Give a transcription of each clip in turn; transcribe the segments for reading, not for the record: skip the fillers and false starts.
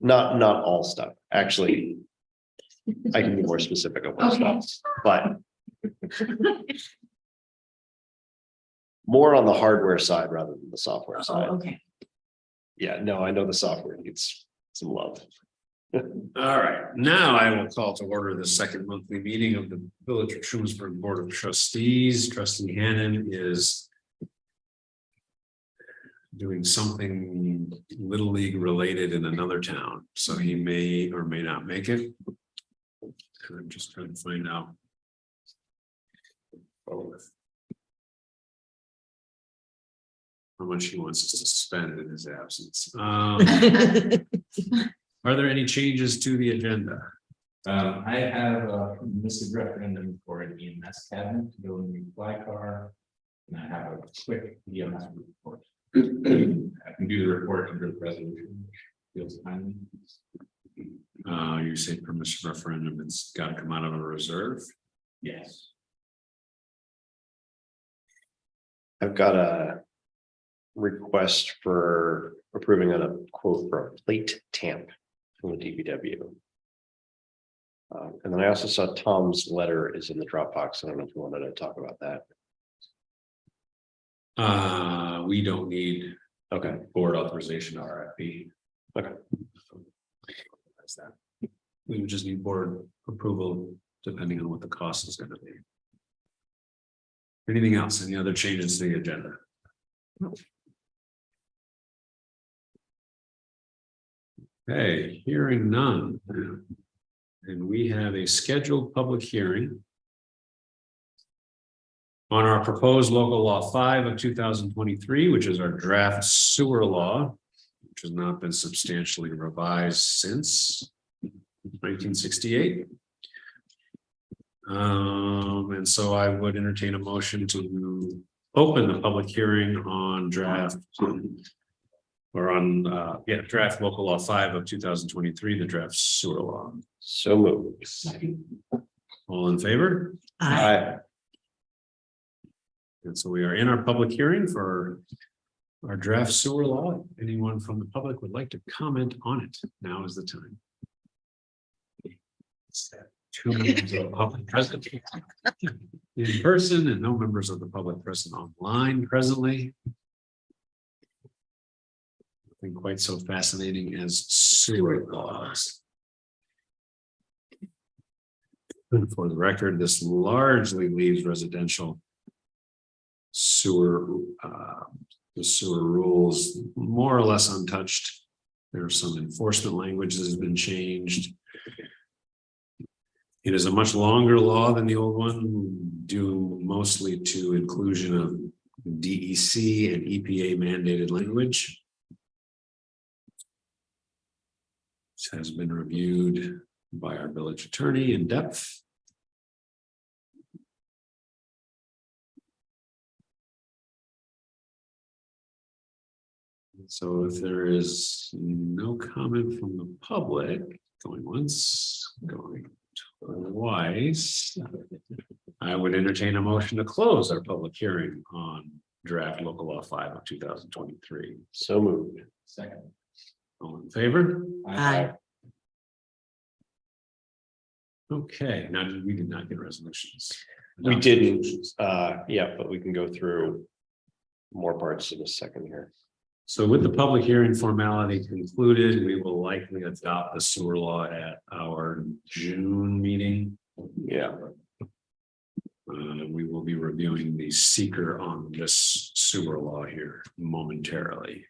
Not all stuff. Actually, I can be more specific on what Okay. stuff, but more on the hardware side rather than the software Oh, side. okay. Yeah, no, I know the software needs some love. All right, now I will call to order the second monthly meeting of the Village of Shrewsbury Board of Trustees. Trustee Hannon is doing something Little League related in another town, so he may or may not make it. And I'm just trying to find out. How much he wants us to spend in his absence. Are there any changes to the agenda? I have a listed referendum for an EMS cabinet to go in the fly car. And I have a quick EMS report. I can do the report under the resolution. Feels timely. You say permission referendum, it's got to come out of a reserve. Yes. I've got a request for approving a quote for a plate tamp from the DPW. And then I also saw Tom's letter is in the Dropbox. I don't know if you wanted to talk about that. We don't need Okay. board authorization RFP. Okay. That's that. We would just need board approval depending on what the cost is going to be. Anything else? Any other changes to the agenda? Okay, hearing none. And we have a scheduled public hearing on our proposed local law 5 of 2023, which is our draft sewer law, which has not been substantially revised since 1968. And so I would entertain a motion to open the public hearing on draft draft local law 5 of 2023, the draft sewer law. So moved. All in favor? Aye. And so we are in our public hearing for our draft sewer law. Anyone from the public would like to comment on it? Now is the time. Two members of the public present in person and no members of the public present online presently. Nothing quite so fascinating as sewer laws. And for the record, this largely leaves residential sewer, the sewer rules more or less untouched. There are some enforcement language that has been changed. It is a much longer law than the old one, due mostly to inclusion of DEC and EPA mandated language. This has been reviewed by our village attorney in depth. So if there is no comment from the public, going once, going twice, I would entertain a motion to close our public hearing on draft local law 5 of 2023. So moved. Second. All in favor? Aye. Okay, now we did not get resolutions. We didn't, yeah, but we can go through more parts in a second here. So with the public hearing formality concluded, we will likely adopt the sewer law at our June meeting. Yeah. We will be reviewing the seeker on this sewer law here momentarily.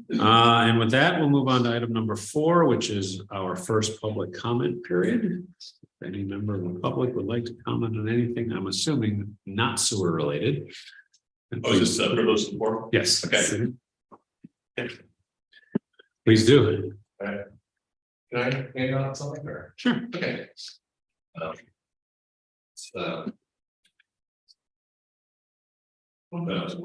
And with that, we'll move on to item number 4, which is our first public comment period. If any member of the public would like to comment on anything, I'm assuming not sewer related. Oh, is this privilege support? Yes. Okay. Please do. Can I hand out something or? Sure. Okay. What else?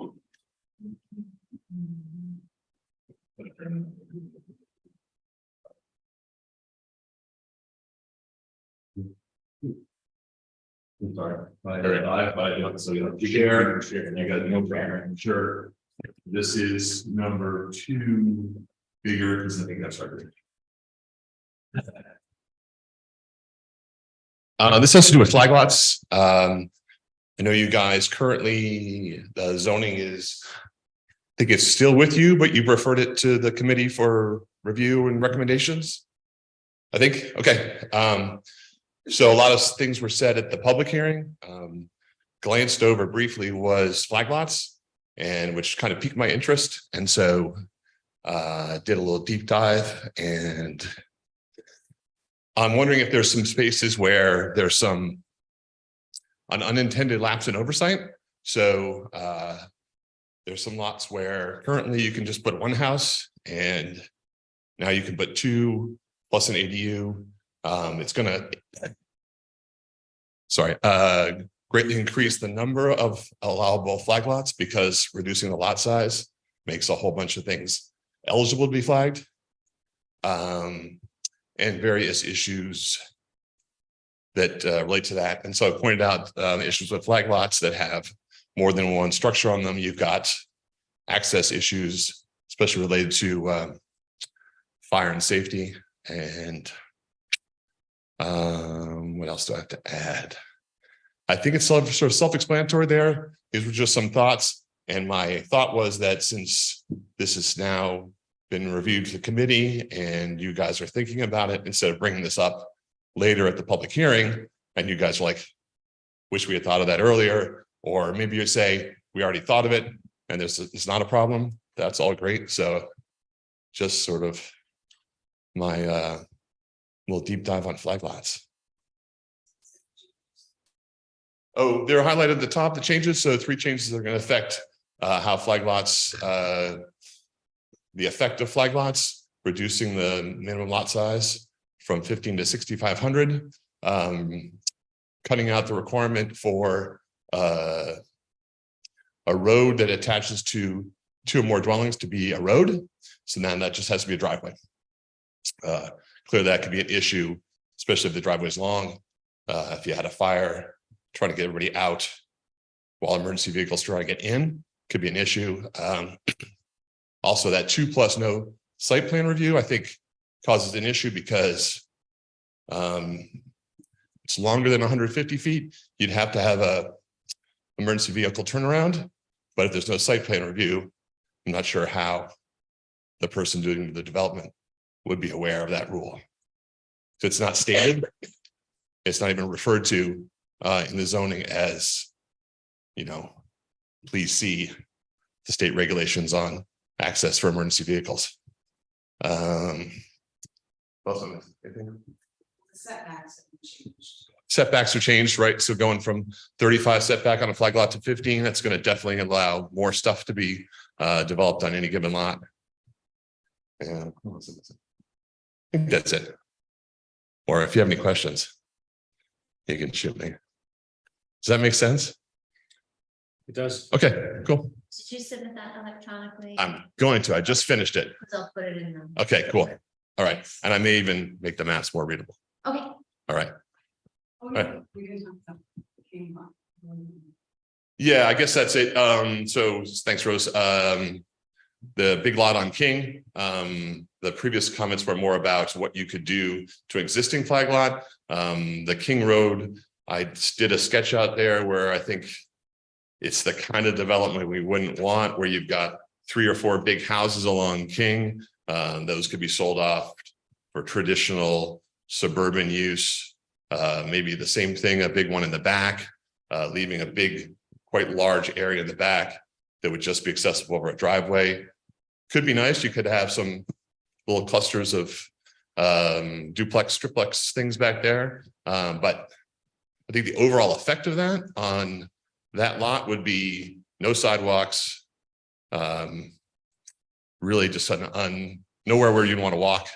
I'm sorry. So you share, you got no problem. Sure. This is number 2 bigger, because I think that's our. This has to do with flag lots. I know you guys currently, the zoning is, I think it's still with you, but you referred it to the committee for review and recommendations. I think, okay. So a lot of things were said at the public hearing. Glanced over briefly was flag lots, and which kind of piqued my interest. And so did a little deep dive, and I'm wondering if there's some spaces where there's an unintended lapse in oversight. So there's some lots where currently you can just put one house, and now you can put two plus an ADU. It's gonna, greatly increase the number of allowable flag lots, because reducing the lot size makes a whole bunch of things eligible to be flagged. And various issues that relate to that. And so I pointed out issues with flag lots that have more than one structure on them. You've got access issues, especially related to fire and safety. And what else do I have to add? I think it's sort of self-explanatory there. These were just some thoughts. And my thought was that since this has now been reviewed to the committee and you guys are thinking about it, instead of bringing this up later at the public hearing, and you guys are like, wish we had thought of that earlier, or maybe you say, we already thought of it and it's not a problem. That's all great. So just sort of my little deep dive on flag lots. Oh, they're highlighted at the top, the changes. So 3 changes that are going to affect how flag lots, the effect of flag lots, reducing the minimum lot size from 15 to 6,500, cutting out the requirement for a road that attaches to 2 or more dwellings to be a road. So now that just has to be a driveway. Clearly that could be an issue, especially if the driveway is long. If you had a fire, trying to get everybody out while emergency vehicles try to get in could be an issue. Also, that 2+ no site plan review, I think, causes an issue because it's longer than 150 feet. You'd have to have a emergency vehicle turnaround, but if there's no site plan review, I'm not sure how the person doing the development would be aware of that rule. If it's not stated, it's not even referred to in the zoning as, you know, please see the state regulations on access for emergency vehicles. Setbacks are changed, right? So going from 35 setback on a flag lot to 15, that's going to definitely allow more stuff to be developed on any given lot. And I think that's it. Or if you have any questions, you can shoot me. Does that make sense? It does. Okay, cool. Did you submit that electronically? I'm going to. I just finished it. So I'll put it in the. Okay, cool. All right. And I may even make the maps more readable. Okay. All right. Oh, Right. we didn't have to. Yeah, I guess that's it. So thanks, Rose. The big lot on King, the previous comments were more about what you could do to existing flag lot. The King Road, I did a sketch out there where I think it's the kind of development we wouldn't want, where you've got 3 or 4 big houses along King. Those could be sold off for traditional suburban use. Maybe the same thing, a big one in the back, leaving a big, quite large area in the back that would just be accessible over a driveway. Could be nice. You could have some little clusters of duplex, triplex things back there. But I think the overall effect of that on that lot would be no sidewalks, really just nowhere where you'd want to walk,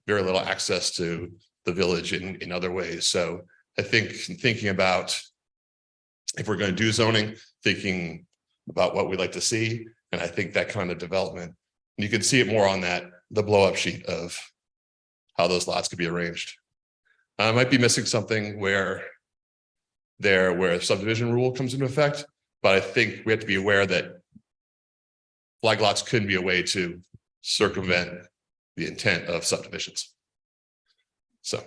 very little access to the village in other ways. So I think thinking about if we're going to do zoning, thinking about what we'd like to see. And I think that kind of development, you can see it more on the blow up sheet of how those lots could be arranged. I might be missing something where subdivision rule comes into effect, but I think we have to be aware that flag lots couldn't be a way to circumvent the intent of subdivisions. So, all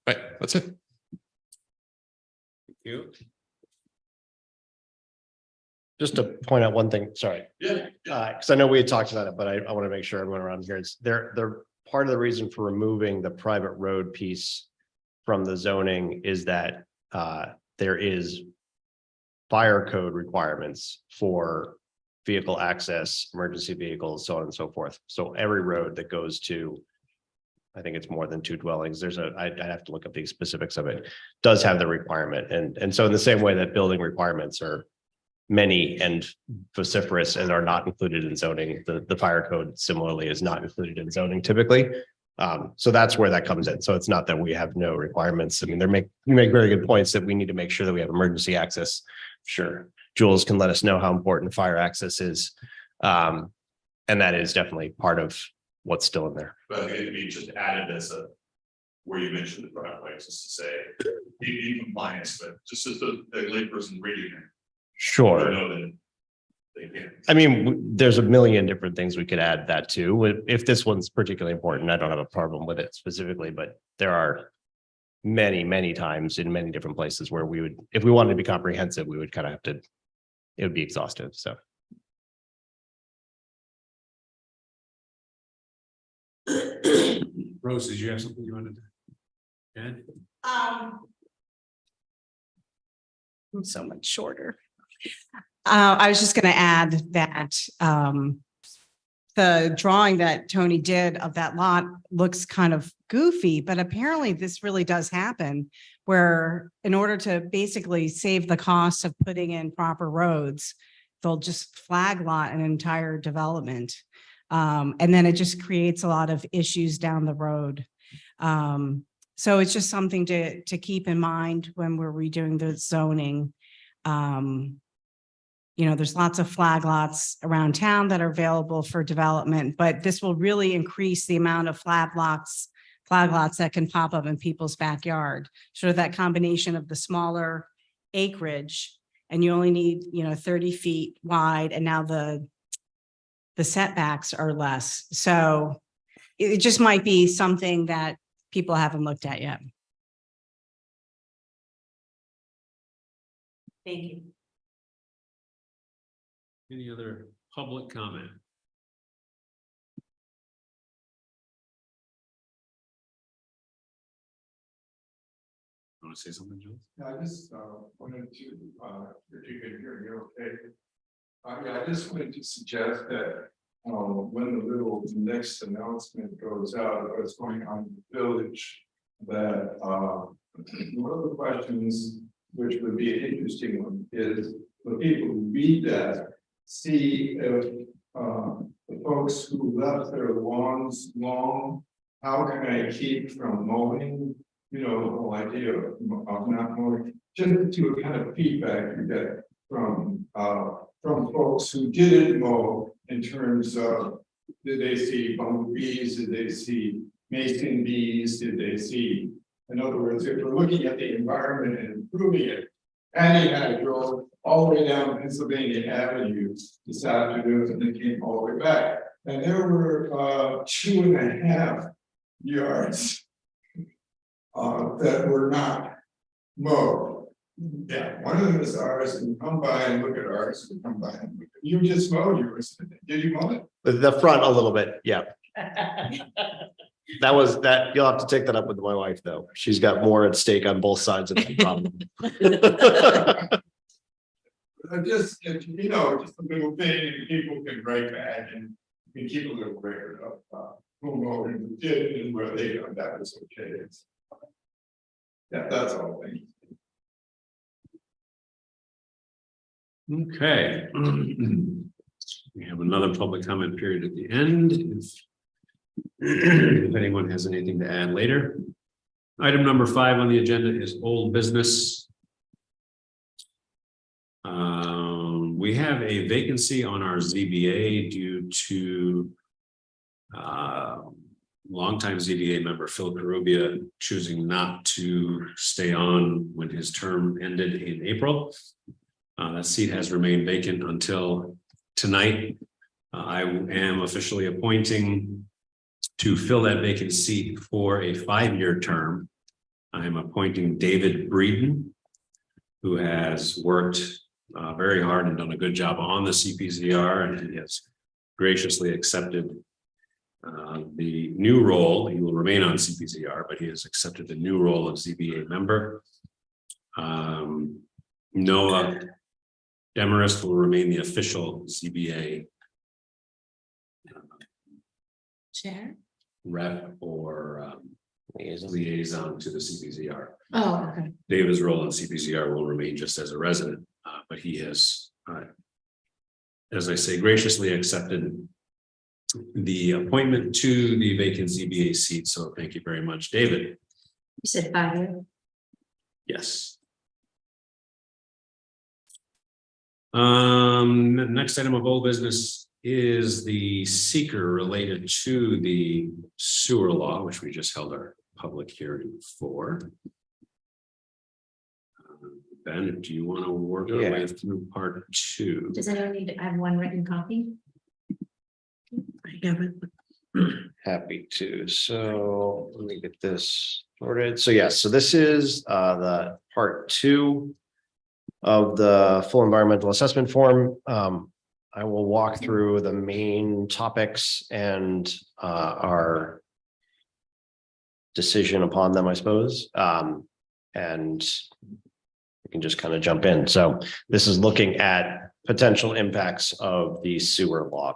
right, that's it. Thank you. Just to point out one thing, sorry. Yeah. Because I know we had talked about it, but I want to make sure everyone around here is they're part of the reason for removing the private road piece from the zoning is that there is fire code requirements for vehicle access, emergency vehicles, so on and so forth. So every road that goes to, I think it's more than 2 dwellings. I'd have to look up the specifics of it, does have the requirement. And so in the same way that building requirements are many and vociferous and are not included in zoning, the fire code similarly is not included in zoning typically. So that's where that comes in. So it's not that we have no requirements. I mean, you make very good points that we need to make sure that we have emergency access. Sure. Jules can let us know how important fire access is. And that is definitely part of what's still in there. But it'd be just added as a, where you mentioned the driveway, just to say, in compliance, but just as the layperson reading it. Sure. I know that they can. I mean, there's a million different things we could add that to. If this one's particularly important, I don't have a problem with it specifically, but there are many, many times in many different places where we would, if we wanted to be comprehensive, we would kind of have to, it would be exhaustive. So. Rose, did you have something you wanted to add? So much shorter. I was just going to add that the drawing that Tony did of that lot looks kind of goofy, but apparently this really does happen where in order to basically save the cost of putting in proper roads, they'll just flag lot an entire development. And then it just creates a lot of issues down the road. So it's just something to keep in mind when we're redoing the zoning. You know, there's lots of flag lots around town that are available for development, but this will really increase the amount of flag lots that can pop up in people's backyard. Sort of that combination of the smaller acreage, and you only need, 30 feet wide, and now the setbacks are less. So it just might be something that people haven't looked at yet. Thank you. Any other public comment? Want to say something, Jules? I just wanted to, if you can hear me okay. I just wanted to suggest that when the next announcement goes out of what's going on in the village, that one of the questions, which would be an interesting one, is for people who read that, see if the folks who left their lawns long, how can I keep from mowing? The whole idea of not mowing, just to a kind of feedback you get from folks who didn't mow in terms of, did they see bumblebees, did they see mason bees, did they see, in other words, if we're looking at the environment and improving it. Annie and I drove all the way down Pennsylvania Avenue this afternoon and then came all the way back. And there were 2.5 yards that were not mowed. Yeah, one of them is ours, and come by and look at ours, and come by and look. You just mowed yours, did you mow it? The front a little bit, yeah. That you'll have to take that up with my wife, though. She's got more at stake on both sides of the problem. Just a little thing, and people can write back and you can keep a little record of who mowed and who did and where they got that was okay. Yeah, that's all. Thank you. Okay. We have another public comment period at the end. If anyone has anything to add later. Item number 5 on the agenda is old business. We have a vacancy on our ZBA due to longtime ZBA member Phil Carubia choosing not to stay on when his term ended in April. That seat has remained vacant until tonight. I am officially appointing To fill that vacant seat for a 5-year term, I'm appointing David Breeden, who has worked very hard and done a good job on the CPCR, and he has graciously accepted the new role. He will remain on CPCR, but he has accepted the new role of ZBA member. Noah Demarest will remain the official ZBA Chair? rep or liaison to the CPCR. Oh, okay. David's role in CPCR will remain just as a resident, but he has, as I say, graciously accepted the appointment to the vacant ZBA seat. So thank you very much, David. You said 5 years? Yes. Next item of old business is the seeker related to the sewer law, which we just held our public hearing for. Ben, do you want to work our way through part 2? Does anyone need to have one written copy? I have it. Happy to. So let me get this sorted. So yes, so this is the part 2 of the full environmental assessment form. I will walk through the main topics and our decision upon them, I suppose. And we can just kind of jump in. So this is looking at potential impacts of the sewer law.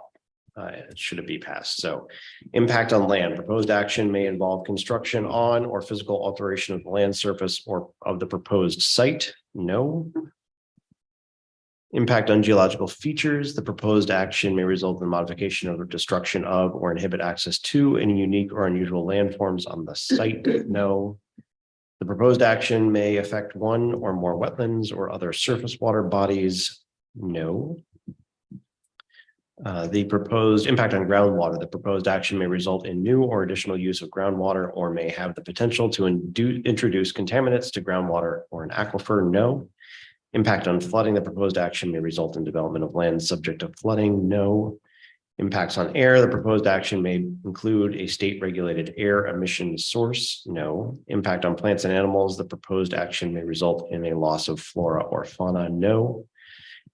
Should it be passed? So impact on land. Proposed action may involve construction on or physical alteration of the land surface or of the proposed site. No. Impact on geological features. The proposed action may result in modification or destruction of or inhibit access to any unique or unusual landforms on the site. No. The proposed action may affect one or more wetlands or other surface water bodies. No. The proposed impact on groundwater. The proposed action may result in new or additional use of groundwater or may have the potential to introduce contaminants to groundwater or an aquifer. No. Impact on flooding. The proposed action may result in development of land subject to flooding. No. Impacts on air. The proposed action may include a state regulated air emission source. No. Impact on plants and animals. The proposed action may result in a loss of flora or fauna. No.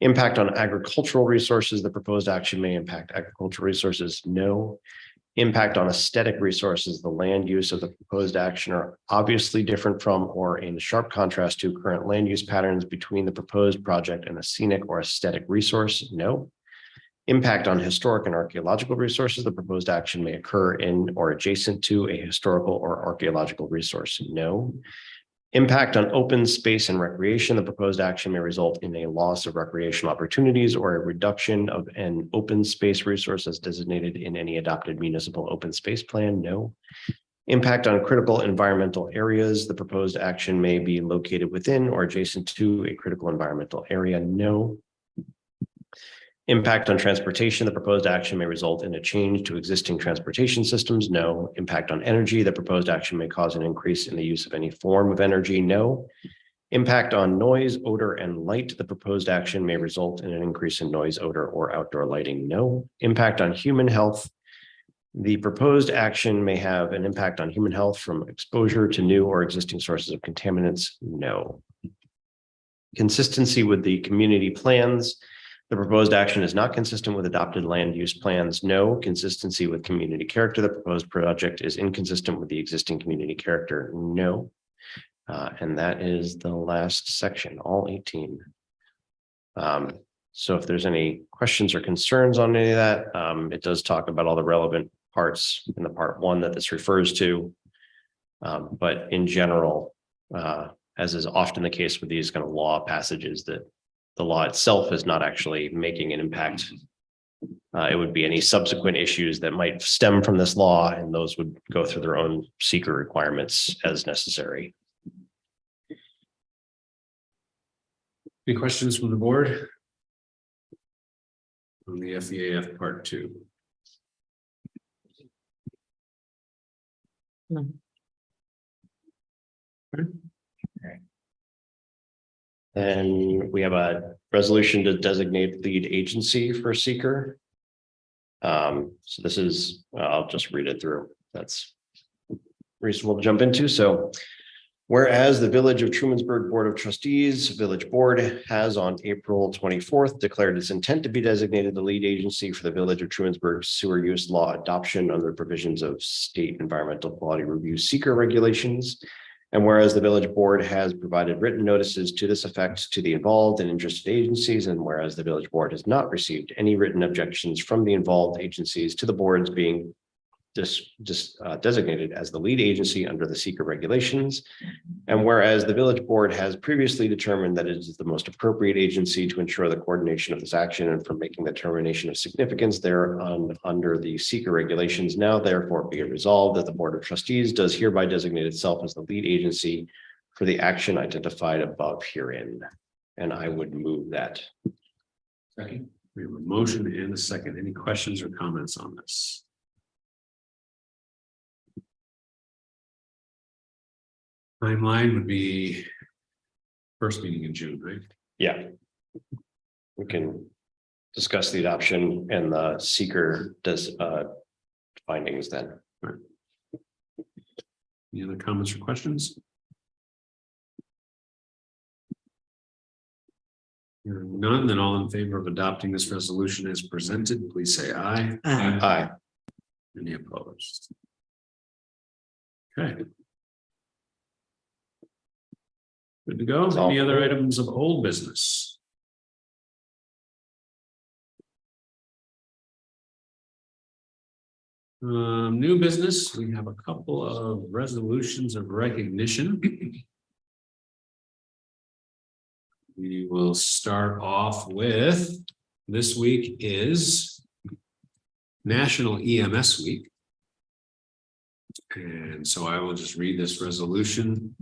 Impact on agricultural resources. The proposed action may impact agricultural resources. No. Impact on aesthetic resources. The land use of the proposed action are obviously different from or in sharp contrast to current land use patterns between the proposed project and a scenic or aesthetic resource. No. Impact on historic and archaeological resources. The proposed action may occur in or adjacent to a historical or archaeological resource. No. Impact on open space and recreation. The proposed action may result in a loss of recreational opportunities or a reduction of an open space resource as designated in any adopted municipal open space plan. No. Impact on critical environmental areas. The proposed action may be located within or adjacent to a critical environmental area. No. Impact on transportation. The proposed action may result in a change to existing transportation systems. No. Impact on energy. The proposed action may cause an increase in the use of any form of energy. No. Impact on noise, odor, and light. The proposed action may result in an increase in noise, odor, or outdoor lighting. No. Impact on human health. The proposed action may have an impact on human health from exposure to new or existing sources of contaminants. No. Consistency with the community plans. The proposed action is not consistent with adopted land use plans. No. Consistency with community character. The proposed project is inconsistent with the existing community character. No. And that is the last section, all 18. So if there's any questions or concerns on any of that, it does talk about all the relevant parts in the part 1 that this refers to. But in general, as is often the case with these kind of law passages, that the law itself is not actually making an impact. It would be any subsequent issues that might stem from this law, and those would go through their own seeker requirements as necessary. Any questions from the board? On the FEAF part 2. No. And we have a resolution to designate lead agency for seeker. So this is, I'll just read it through. That's reasonable to jump into. So whereas the Village of Trumansburg Board of Trustees, Village Board has on April 24th declared its intent to be designated the lead agency for the Village of Trumansburg sewer use law adoption under the provisions of state environmental quality review seeker regulations. And whereas the village board has provided written notices to this effect to the involved and interested agencies, and whereas the village board has not received any written objections from the involved agencies to the boards being designated as the lead agency under the seeker regulations. And whereas the village board has previously determined that it is the most appropriate agency to ensure the coordination of this action and for making the determination of significance thereon under the seeker regulations, now therefore be it resolved that the Board of Trustees does hereby designate itself as the lead agency for the action identified above herein. And I would move that. Second. We have a motion and a second. Any questions or comments on this? Timeline would be first meeting in June, right? Yeah. We can discuss the adoption and the seeker does findings then. Any other comments or questions? Hearing none, then all in favor of adopting this resolution as presented, please say aye. Aye. Any opposed? Okay. Good to go. That's all. Any other items of old business? New business, we have a couple of resolutions of recognition. We will start off with, this week is National EMS Week. And so I will just read this resolution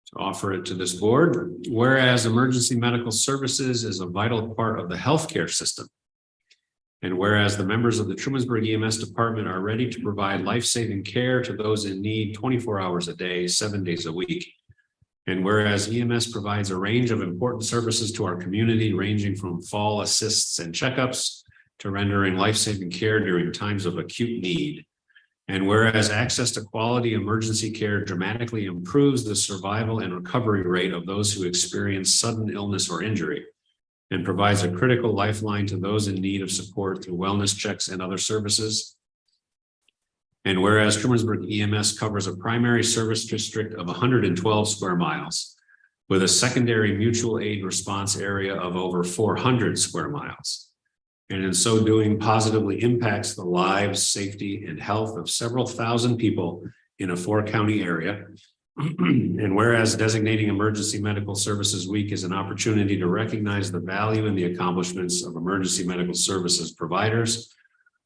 to offer it to this board. Whereas emergency medical services is a vital part of the healthcare system. And whereas the members of the Trumansburg EMS department are ready to provide life-saving care to those in need 24 hours a day, 7 days a week. And whereas EMS provides a range of important services to our community, ranging from fall assists and checkups to rendering life-saving care during times of acute need. And whereas access to quality emergency care dramatically improves the survival and recovery rate of those who experience sudden illness or injury, and provides a critical lifeline to those in need of support through wellness checks and other services. And whereas Trumansburg EMS covers a primary service district of 112 square miles with a secondary mutual aid response area of over 400 square miles. And in so doing positively impacts the lives, safety, and health of several thousand people in a 4-county area. And whereas designating Emergency Medical Services Week is an opportunity to recognize the value and the accomplishments of emergency medical services providers,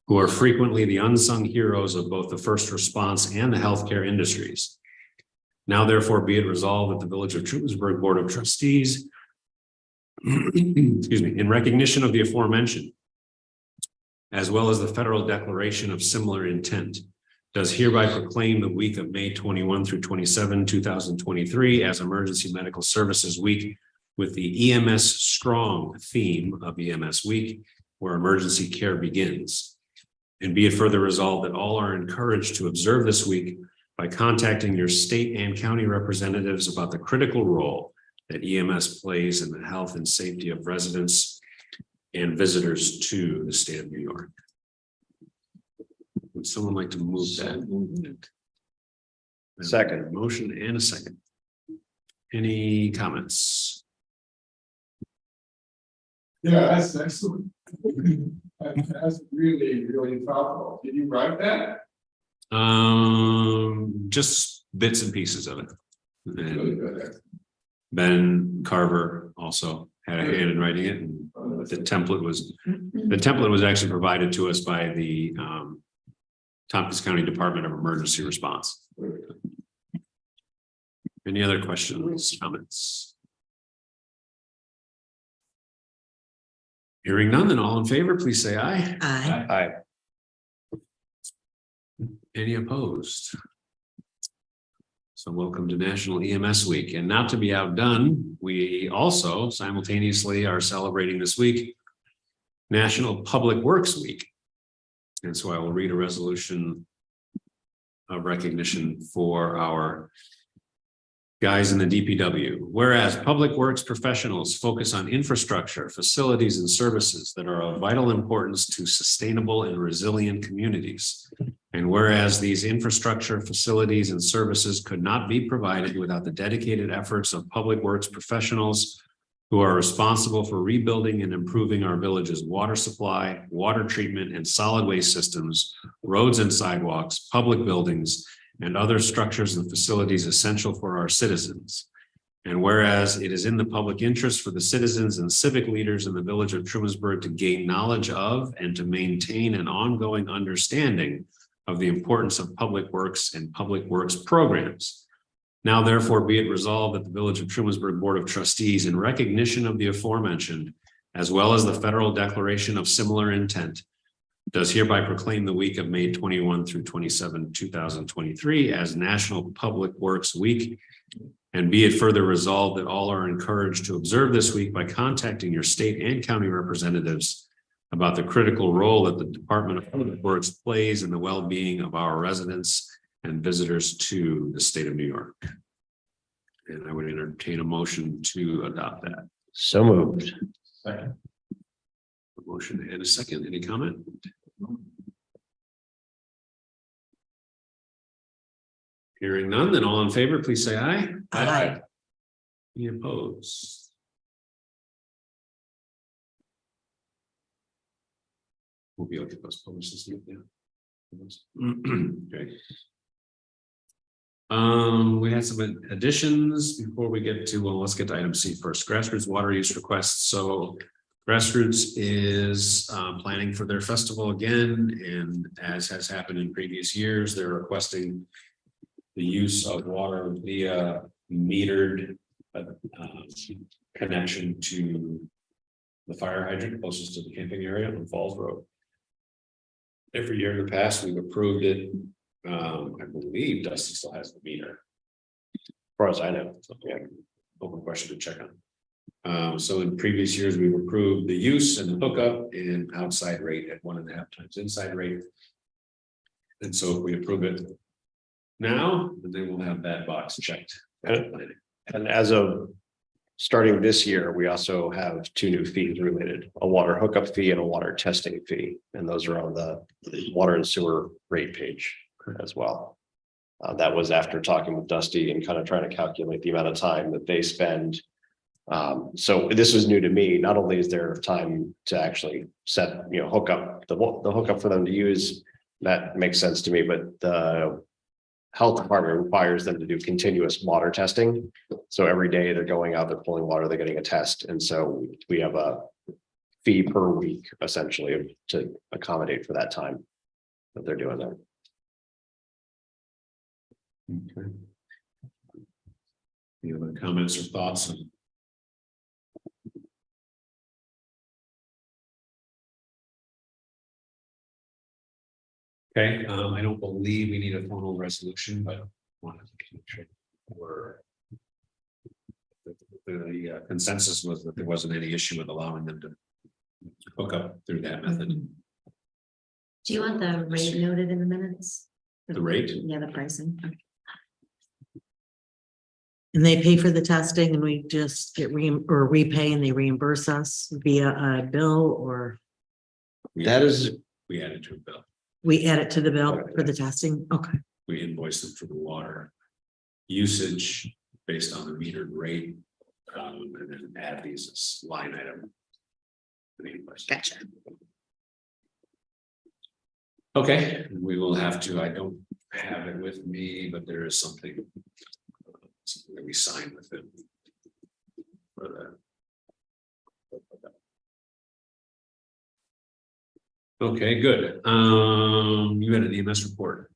who are frequently the unsung heroes of both the first response and the healthcare industries. Now, therefore, be it resolved that the Village of Trumansburg Board of Trustees, excuse me, in recognition of the aforementioned, as well as the federal declaration of similar intent, does hereby proclaim the week of May 21 through 27, 2023 as Emergency Medical Services Week with the EMS Strong theme of EMS Week, where emergency care begins. And be it further resolved that all are encouraged to observe this week by contacting your state and county representatives about the critical role that EMS plays in the health and safety of residents and visitors to the state of New York. Would someone like to move that? Second. Motion and a second. Any comments? Yeah, that's excellent. That's really, really thoughtful. Did you write that? Just bits and pieces of it. Really And good. Ben Carver also had a hand in writing it. And the template was actually provided to us by the Tompkins County Department of Emergency Response. Any other questions, comments? Hearing none, then all in favor, please say aye. Aye. Aye. Any opposed? So welcome to National EMS Week. And not to be outdone, we also simultaneously are celebrating this week National Public Works Week. And so I will read a resolution of recognition for our guys in the DPW. Whereas public works professionals focus on infrastructure, facilities, and services that are of vital importance to sustainable and resilient communities. And whereas these infrastructure, facilities, and services could not be provided without the dedicated efforts of public works professionals who are responsible for rebuilding and improving our village's water supply, water treatment, and solid waste systems, roads and sidewalks, public buildings, and other structures and facilities essential for our citizens. And whereas it is in the public interest for the citizens and civic leaders in the village of Trumansburg to gain knowledge of and to maintain an ongoing understanding of the importance of public works and public works programs. Now therefore be it resolved that the Village of Trumansburg Board of Trustees, in recognition of the aforementioned, as well as the federal declaration of similar intent, does hereby proclaim the week of May 21 through 27, 2023 as National Public Works Week. And be it further resolved that all are encouraged to observe this week by contacting your state and county representatives about the critical role that the Department of Public Works plays in the well-being of our residents and visitors to the state of New York. And I would entertain a motion to adopt that. So moved. Second. A motion and a second. Any comment? Hearing none, then all in favor, please say aye. Aye. Any opposed? We'll be able to get those published this week, yeah. Okay. We had some additions before we get to, well, let's get to item C first. Grassroots water use requests. So Grassroots is planning for their festival again, and as has happened in previous years, they're requesting the use of water via metered connection to the fire hydrant closest to the camping area on Falls Road. Every year in the past, we've approved it. I believe Dusty still has the meter. As far as I know. So, yeah, open question to check on. So in previous years, we've approved the use and the hookup and outside rate at 1.5 times inside rate. And so if we approve it now, then we'll have that box checked. And as of starting this year, we also have 2 new fees related, a water hookup fee and a water testing fee. And those are on the water and sewer rate page as well. That was after talking with Dusty and kind of trying to calculate the amount of time that they spend. So this was new to me. Not only is there time to actually set, hook up the hookup for them to use, that makes sense to me, but the health department requires them to do continuous water testing. So every day they're going out, they're pulling water, they're getting a test. And so we have a fee per week essentially to accommodate for that time that they're doing that. Okay. Any other comments or thoughts? Okay, I don't believe we need a formal resolution, but wanted to make sure the consensus was that there wasn't any issue with allowing them to hook up through that method. Do you want the rate noted in the minutes? The rate? Yeah, the pricing. And they pay for the testing and we just get we pay and they reimburse us via a bill, or That is, We added to a bill. we add it to the bill for the testing. Okay. We invoice them for the water usage based on the metered rate. And then add these as line item. Gotcha. Okay, we will have to, I don't have it with me, but there is something that we signed with them. For that. Okay, good. You had an EMS report.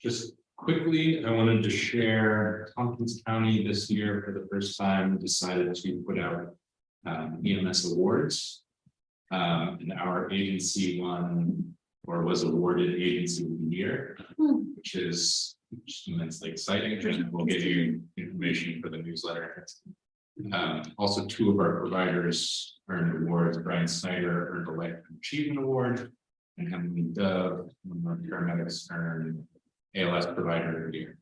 Just quickly, I wanted to share Tompkins County this year for the first time decided to put out EMS awards. And our agency won or was awarded Agency of the Year, which is immensely exciting. And we'll give you information for the newsletter Also, two of our providers earned awards. Brian Snyder earned a Lifetime Achievement Award, and Emily Dove, one of our paramedics, earned ALS Provider of the Year.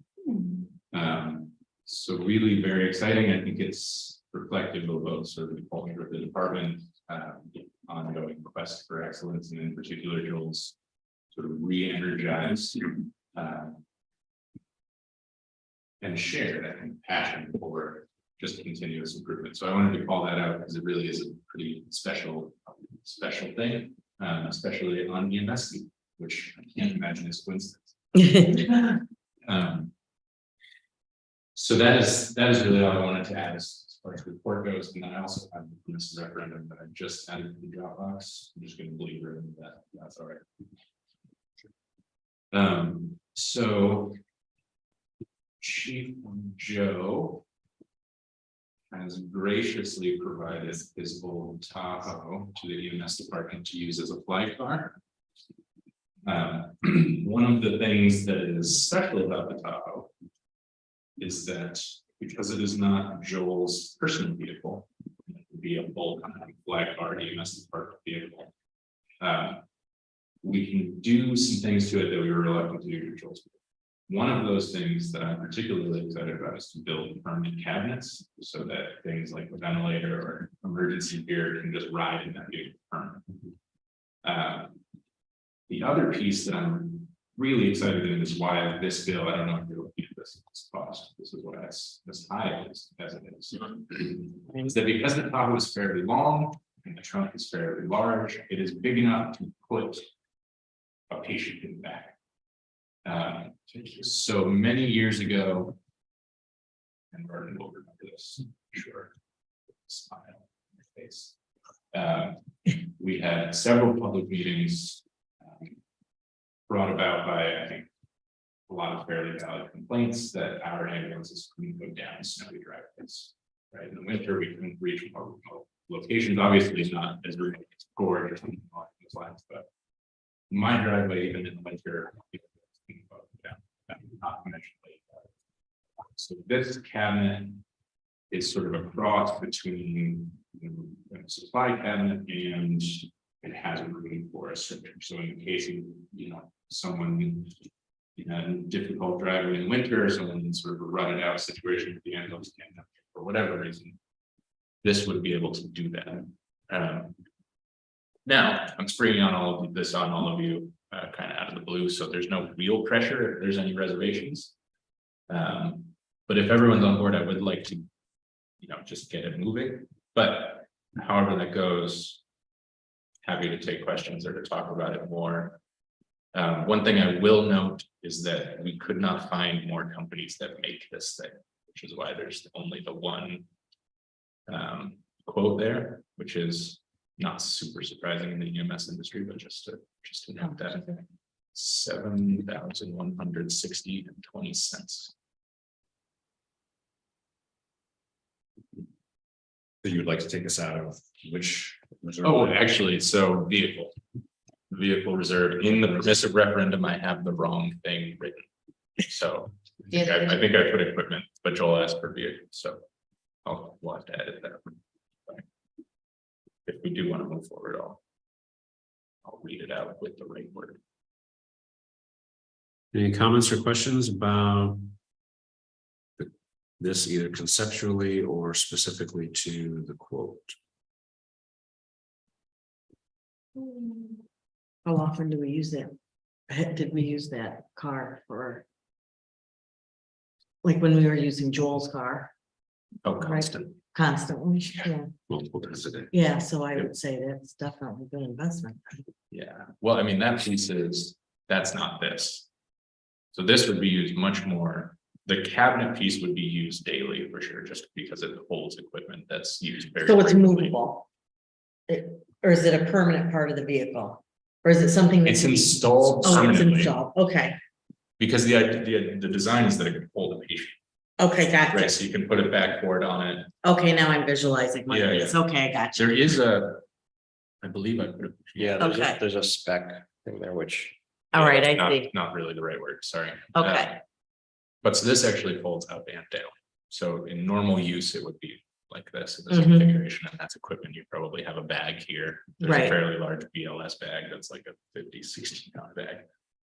So really very exciting. I think it's reflective of both sort of the culture of the department, ongoing quest for excellence, and in particular, Joel's sort of re-energized and shared, I think, passion for just continuous improvement. So I wanted to call that out because it really is a pretty special thing, especially on EMS, which I can't imagine is coincidence. So that is really all I wanted to add as far as the report goes. And then I also have this referendum that I just added to the Dropbox. I'm just going to leave her in that. That's all right. So Chief Joe has graciously provided his old Tahoe to the EMS department to use as a flight car. One of the things that is special about the Tahoe is that because it is not Joel's personal vehicle, it would be a full flag car EMS department vehicle. We can do some things to it that we were reluctant to do to Joel's vehicle. One of those things that I'm particularly excited about is to build permanent cabinets so that things like the ventilator or emergency gear can just ride in that vehicle permanently. The other piece that I'm really excited in is why this bill, I don't know if you're looking at this cost, this is why it's as high as it is. Is that because the Tahoe is fairly long and the trunk is fairly large, it is big enough to put a patient in the back. So many years ago, and Vernon will remember this, sure, smile on your face. We had several public meetings brought about by, I think, a lot of fairly valid complaints that our ambulances couldn't go down snowy driveways. Right, in the winter, we couldn't reach more remote locations. Obviously, it's not as remote as Gorge or something along those lines, but my driveway, even in the winter, not conventionally. So this cabinet is sort of a cross between a supply cabinet and it has a room for a structure. So in the case of someone in a difficult driveway in winter, someone in sort of a rutted out situation at the end of for whatever reason, this would be able to do that. Now I'm springing on all of this on all of you kind of out of the blue, so there's no real pressure if there's any reservations. But if everyone's on board, I would like to, just get it moving. But however that goes, happy to take questions or to talk about it more. One thing I will note is that we could not find more companies that make this thing, which is why there's only the one quote there, which is not super surprising in the EMS industry, but just to note that 7,160.20. That you would like to take us out of which? Oh, actually, so vehicle reserve in the permissive referendum, I have the wrong thing written. So I think I put equipment, but Joel asked for vehicle, so we'll have to edit that. If we do want to move forward, I'll read it out with the right word. Any comments or questions about this, either conceptually or specifically to the quote? How often do we use that? Did we use that car for? Like when we were using Joel's car? Oh, constant. Constantly, yeah. Multiple times a day. Yeah, so I would say that's definitely a good investment. Yeah, well, I mean, that piece that's not this. So this would be used much more. The cabinet piece would be used daily for sure, just because it holds equipment that's used very. So it's frequently. movable? Or is it a permanent part of the vehicle? Or is it something? That It's can be- installed Oh, it's permanently. installed, okay, Because the design is that it can hold a patient, okay, right? gotcha. So you can put it backboard on it. Okay, now I'm visualizing what Yeah, it is, okay, gotcha. There is I believe I put it. Yeah, Okay. there's a spec thing there, which All right, I Not- see, Not really the right word, sorry. okay, But so this actually folds up and down. So in normal use, it would be like this in this Mhm. configuration, and that's equipment. You probably have a bag here. There's Right. a fairly large BLS bag that's like a 50, 60 pound bag.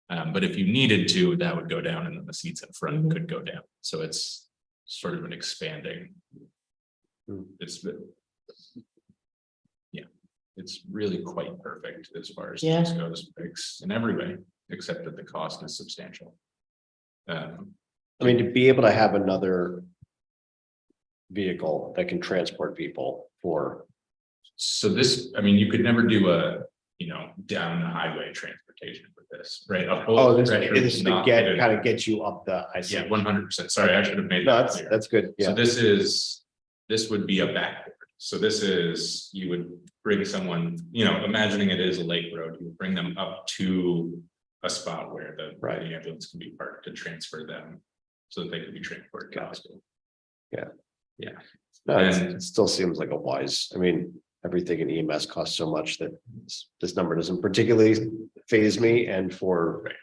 But if you needed to, that would go down, and then the seats in front Mhm. could go down. So it's sort of an expanding. Hmm. It's really quite perfect as far as Yeah. this goes, it's in every way, except that the cost is substantial. I mean, to be able to have another vehicle that can transport people for, So this, I mean, you could never do a, down the highway transportation with this, right? this is to kind of get you up the, I see. Yeah, 100%. Sorry, I should have made No, that clear. that's good, So yeah. this would be a backboard. So this is, you would bring someone, imagining it is a lake road, you would bring them up to a spot where Right. the ambulance can be parked to transfer them so that they can be transported to the hospital. No, And- it still seems like a wise, I mean, everything in EMS costs so much that this number doesn't particularly faze me, and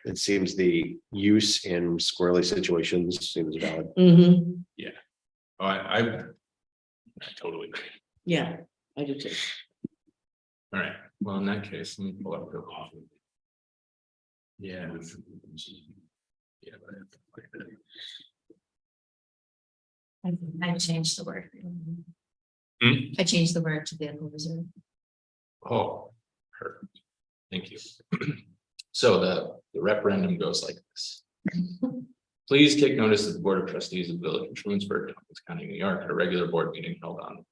it seems the use in squirrely situations seems valid. Mhm. Oh, I totally agree. Yeah, I do too. All right, well, in that case, let me pull up the. Yeah. Yeah. I changed the word. Hmm? I changed the word to vehicle reserve. Oh, perfect. Thank you. So the referendum goes like this. Please take notice that the Board of Trustees of the Village of Trumansburg, Tompkins County, New York, at a regular board meeting held on.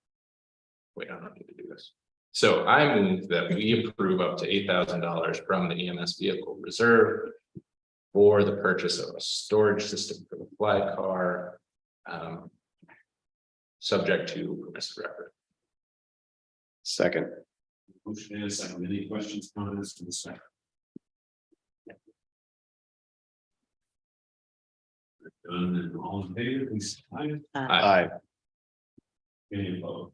Wait, I don't need to do this. So I move that we approve up to $8,000 from the EMS vehicle reserve for the purchase of a storage system for the flag car. Subject to permissive record. Second, Motion is second. Any questions, comments from the second? Done, and all in favor, please say aye. aye, Any opposed?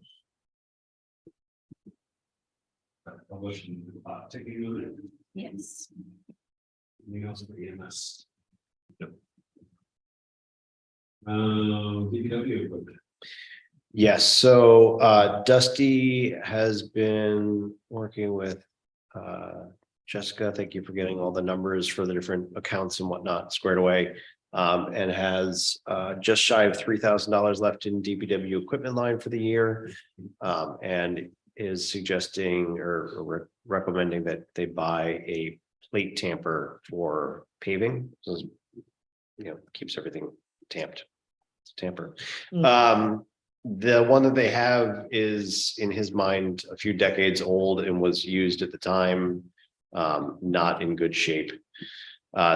Publishing, taking on it. Yes. Anything else for EMS? Nope. DPW equipment. yes, so Dusty has been working with Jessica, thank you for getting all the numbers for the different accounts and whatnot squared away. And has just shy of $3,000 left in DPW equipment line for the year. And is suggesting or recommending that they buy a plate tamper for paving. So, keeps everything tamped. Tamper. The one that they have is, in his mind, a few decades old and was used at the time, not in good shape.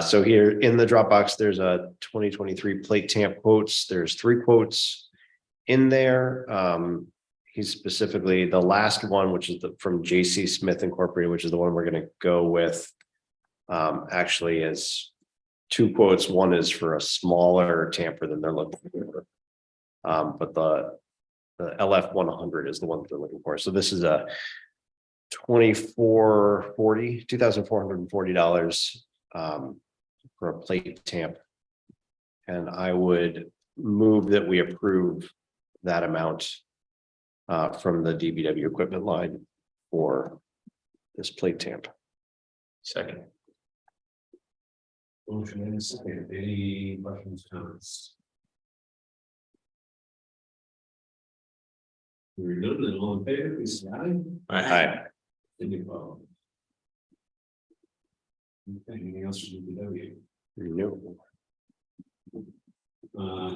So here in the Dropbox, there's a 2023 plate tamp quotes. There's 3 quotes in there. He's specifically the last one, which is from JC Smith Incorporated, which is the one we're going to go with. Actually is 2 quotes. One is for a smaller tamper than they're looking for. But the LF 100 is the one that they're looking for. So this is a $2,440 for a plate tamp. And I would move that we approve that amount from the DPW equipment line for this plate tamp. Second. Motion and a second. Any questions, comments? Hearing none, then all in favor, please say aye. Aye. Any opposed? Okay, anything else from DPW? No.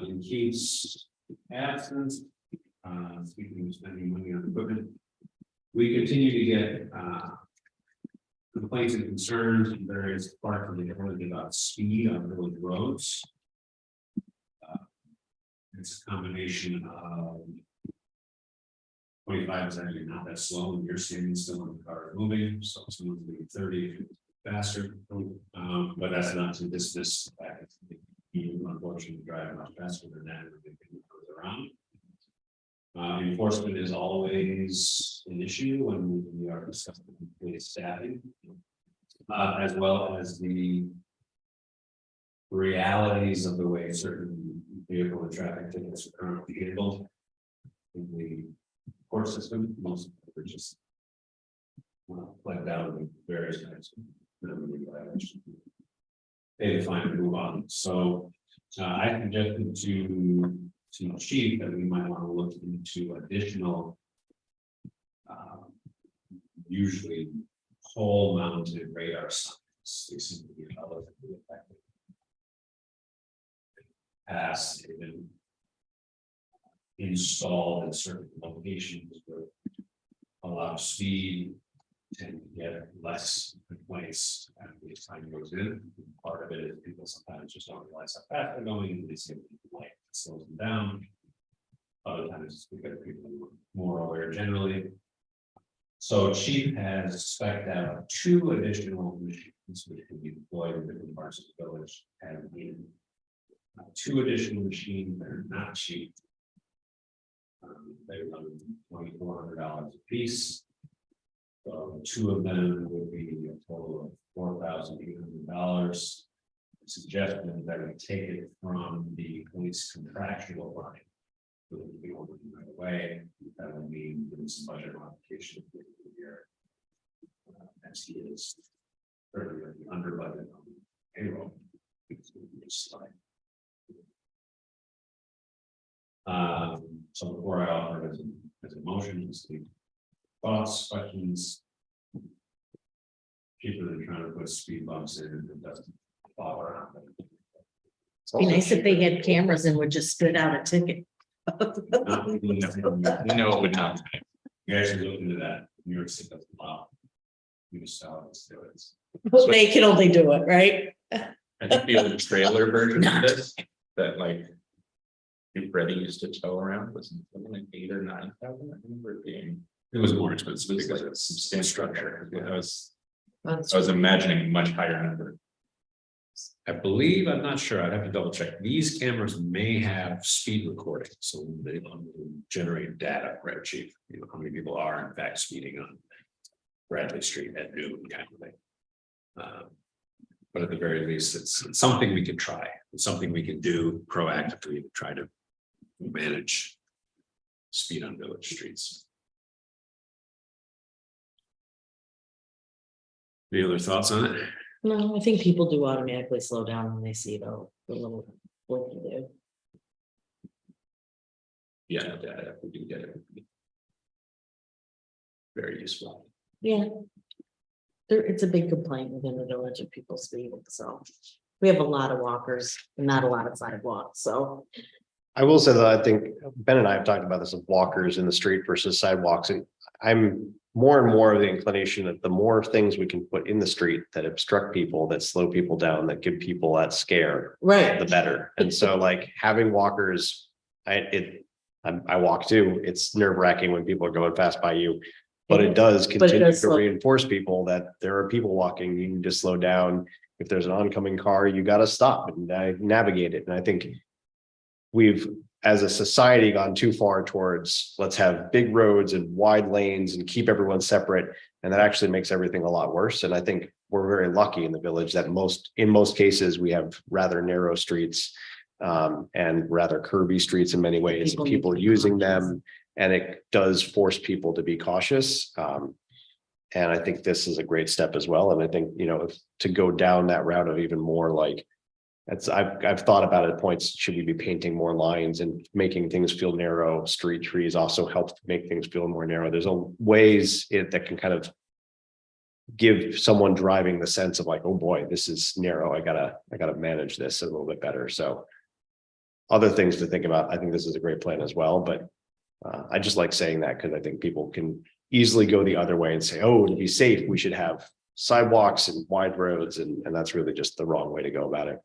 In Keith's absence, speaking of spending money on equipment, we continue to get complaints and concerns from various parts of the village about speed on village roads. It's a combination of 25 is actually not that slow, and you're standing still and the car is moving, so someone's moving 30 faster. But that's not to dismiss the fact that you unfortunately drive much faster than that, and they can go around. Enforcement is always an issue when we are discussing police staffing, as well as the realities of the way certain vehicle and traffic tickets are currently handled. in the court system, most of them are just. Like down with various types of minimum violation. They define and move on, so I suggested to chief that we might want to look into additional. Usually pole mounted radar signs, they seem to be relatively effective. Past, they've been installed in certain locations where allow speed and get less complaints as time goes in. Part of it is people sometimes just don't realize how fast they're going, and they see the light slows them down. Other times it's because people are more aware generally. So chief has spec'd out 2 additional machines which can be deployed in different parts of the village, and in 2 additional machines that are not cheap. They run $2,400 a piece. So 2 of them would be a total of $4,800. Suggestion is that we take it from the police contractual line. So that we don't do it right away. That would mean doing some budget modification for the year. As he is currently under budget on payroll. So before I offer it as a motion, just the thoughts, questions. People are trying to put speed bumps in and it doesn't fall around. Be nice if they had cameras and would just spit out a ticket. No, it would not. You guys should look into that. New York City doesn't allow. You just sell it. They can only do it, right? I think the old trailer version of this, that like. Freddie used to tow around was something like 8,000 or 9,000. I remember it being. It was more expensive It was because like it's substantial structure. I was imagining a much higher number. I believe, I'm not sure, I'd have to double check. These cameras may have speed recording, so they generate data, right, chief? You know, how many people are in fact speeding on Bradley Street at noon kind of thing. But at the very least, it's something we can try. It's something we can do proactively to try to manage speed on village streets. Any other thoughts on it? No, I think people do automatically slow down when they see the little blink there. Yeah, data, we do get it. Very useful. Yeah. It's a big complaint within the village of people speeding, so we have a lot of walkers, and not a lot of sidewalks, so. I will say that I think Ben and I have talked about this of walkers in the street versus sidewalks, and I'm more and more of the inclination that the more things we can put in the street that obstruct people, that slow people down, that give people that scare, Right. the better. And so like having walkers, I walk too. It's nerve wracking when people are going fast by you. But it does continue to reinforce people that there are people walking, you need to slow down. If there's an oncoming car, you got to stop and navigate it. And I think we've, as a society, gone too far towards let's have big roads and wide lanes and keep everyone separate. And that actually makes everything a lot worse. And I think we're very lucky in the village that in most cases, we have rather narrow streets and rather curvy streets in many ways. People are using them. And it does force people to be cautious. And I think this is a great step as well. And I think, you know, to go down that route of even more like, I've thought about it at points, should we be painting more lines and making things feel narrow? Street trees also help make things feel more narrow. There's ways that can kind of give someone driving the sense of like, oh boy, this is narrow. I gotta manage this a little bit better. So other things to think about. I think this is a great plan as well, but I just like saying that because I think people can easily go the other way and say, oh, to be safe, we should have sidewalks and wide roads. And that's really just the wrong way to go about it.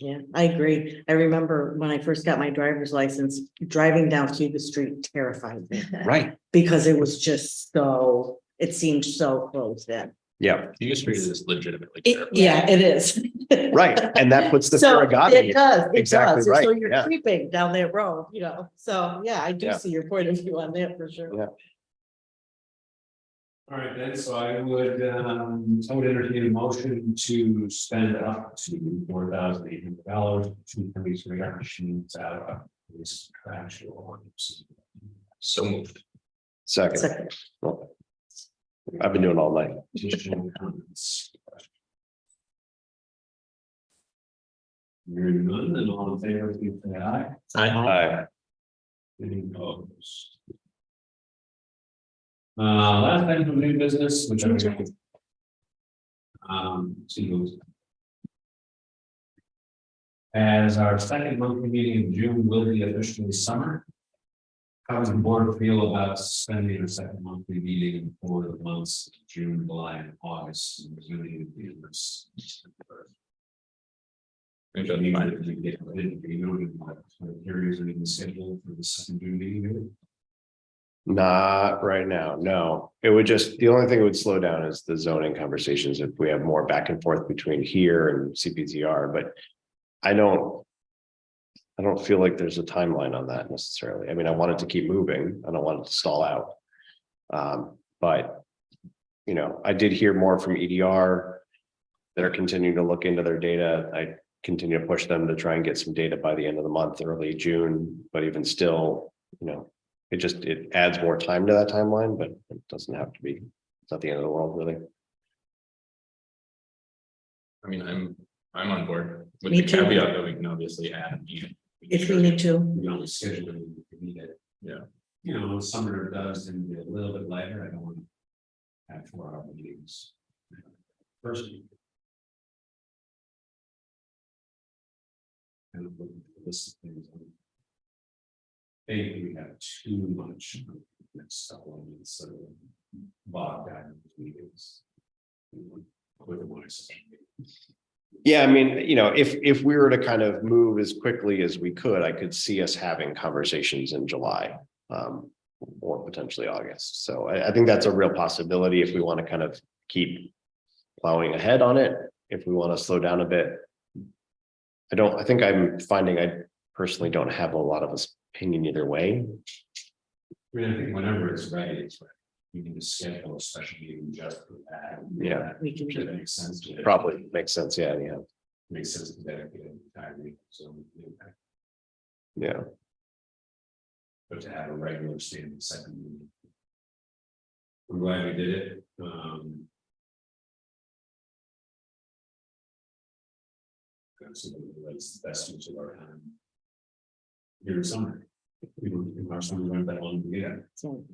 Yeah, I agree. I remember when I first got my driver's license, driving down Cuba Street terrified me. Right. Because it was just so, it seemed so close in. Yeah. Cuba Street is legitimately. Yeah, it is. Right. And that puts the So fear of God in it you. does, it Exactly does. right, So you're yeah. creeping down that road, you know, so yeah, I do Yeah. see your point of view on that for sure. Yeah. All right, then, so I would entertain a motion to spend up to $4,800 to police radar machines out of this contractual. So moved. Second. Second. Well, I've been doing all night. Additional comments? Hearing none, and all in favor, please say aye. Aye. Any opposed? Last item of new business, which I'm going to. As our second monthly meeting in June will be officially summer. How does the board feel about suspending a second monthly meeting for the months of June, July, and August? And resuming the first? Maybe I'll need to get it, you know, areas are in the schedule for the second June meeting. Not right now, no. It would just, the only thing it would slow down is the zoning conversations if we have more back and forth between here and CPTR, but I don't feel like there's a timeline on that necessarily. I mean, I want it to keep moving. I don't want it to stall out. But, you know, I did hear more from EDR. They're continuing to look into their data. I continue to push them to try and get some data by the end of the month, early June, but even still, you know, it adds more time to that timeline, but it doesn't have to be. It's not the end of the world, really. I mean, I'm on board with Me the too. caveat that we can obviously add. If we need to. We don't schedule it, if we need it. Yeah. You know, summer does and be a little bit lighter. I don't want to have 4-hour meetings. First. Kind of look at the list of things. I think we have too much next couple of months, so bogged down in meetings. With the voice. Yeah, I mean, you know, if we were to kind of move as quickly as we could, I could see us having conversations in July, or potentially August. So I think that's a real possibility if we want to kind of keep plowing ahead on it. If we want to slow down a bit, I think I'm finding I personally don't have a lot of opinion either way. I mean, I think whenever it's ready, it's ready. We need to schedule a special meeting just for that. Yeah. We can do That makes sense. to it. Probably makes sense. Yeah, Makes sense to dedicate an entire week, so. yeah. But to have a regular standing second meeting. I'm glad we did it. That's the best use of our time. Here in summer. We don't, our summer went that long to get. So,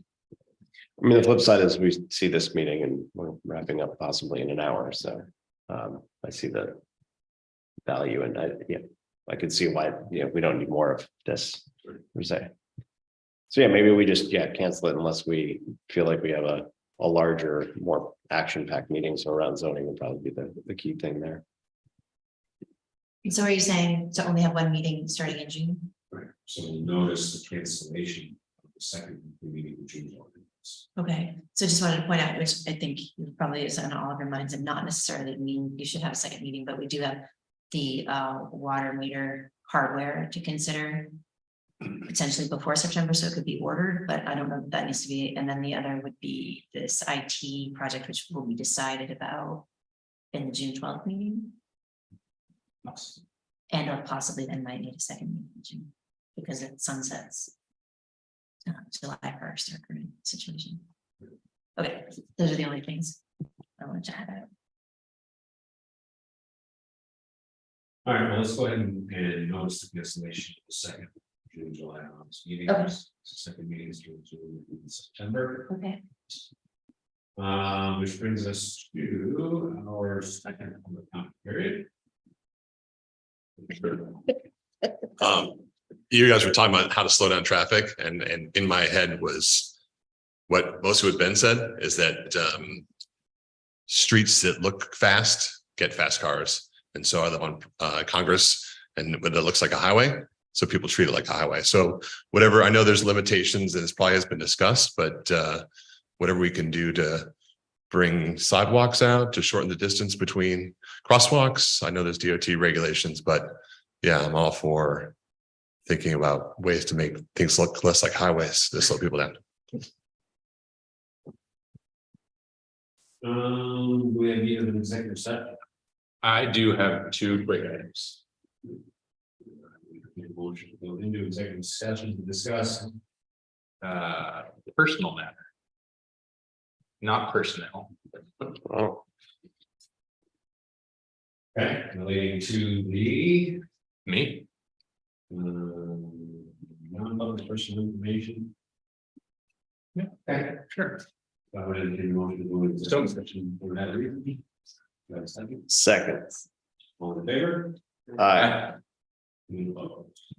I mean, the flip side is we see this meeting and we're wrapping up possibly in an hour. So I see the value and I could see why, we don't need more of this per se. So yeah, maybe we just, cancel it unless we feel like we have a larger, more action-packed meeting. So around zoning would probably be the key thing there. So are you saying to only have one meeting starting in June? Right, so we'll notice the cancellation of the second meeting in June. Okay, so just wanted to point out, which I think probably is on all of your minds, and not necessarily mean you should have a second meeting, but we do have the water meter hardware to consider potentially before September, so it could be ordered, but I don't know if that needs to be. And then the other would be this IT project, which will be decided about in the June 12th meeting. And or possibly then might need a second meeting in June because it sunsets July 1st, our current situation. Okay, those are the only things I wanted to add out. All right, well, let's go ahead and notice the cancellation of the second June, July, and August meetings. Okay. Second meeting is June and September. Okay. Which brings us to our second public comment period. You guys were talking about how to slow down traffic, and in my head was what most of what Ben said is that streets that look fast get fast cars, and so I live on Congress, and but it looks like a highway, so people treat it like a highway. So whatever, I know there's limitations, and this probably has been discussed, but whatever we can do to bring sidewalks out to shorten the distance between crosswalks. I know there's DOT regulations, but yeah, I'm all for thinking about ways to make things look less like highways to slow people down. We have need of an executive session. I do have two quick items. Motion to go into executive session to discuss Personal matter. Not personnel. Oh, Okay, relating to the Me, non-public personal information. okay, sure. I would entertain a motion to go into So- section for that reason. Do I have a second? second. All in favor? Aye. Any opposed?